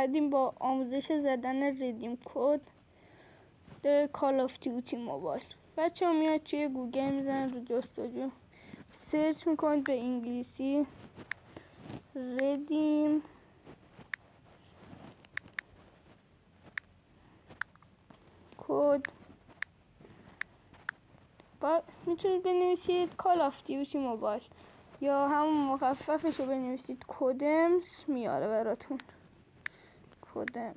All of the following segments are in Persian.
اومدیم با آموزش زدن ریدیم کد کال آف دیوتی موبایل. بچه ها میاد توی گوگل میزنن رو جستجو سرچ میکنید به انگلیسی ریدیم کد و میتونید بنویسید کال آف دیوتی موبایل یا همون مخففش رو بنویسید کودمز، میاره براتون کودمز.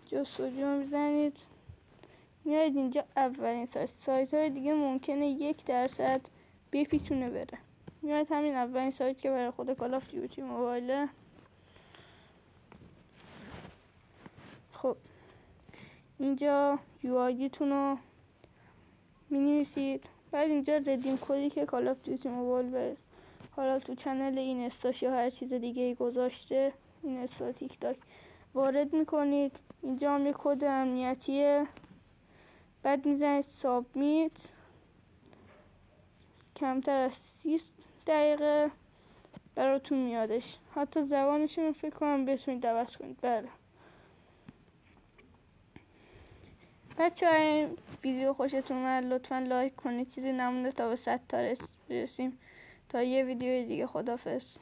جستجو میزنید میاید اینجا اولین سایت های دیگه ممکنه 1% بپیتونه بره. میاید همین اولین سایت که برای خود کال آف دیوتی موبایله. خب اینجا یو آی تون رو مینویسید، بعد اینجا ریدیم کدی که کال آف دیوتی موبایل برس حالا تو چنل این استاش یا هر چیز دیگه ای گذاشته، این استا تیک تاک وارد میکنید. اینجا هم یه کد امنیتیه، بعد میزنید سابمیت. کمتر از 30 دقیقه براتون میادش، حتی زبانشون فکر کنم بتونید عوض کنید. بله بچه های ویدیو خوشتون اومد لطفا لایک کنید، چیزی نمونده تا به 100 تا برسیم. تا یه ویدیو دیگه، خداحافظ.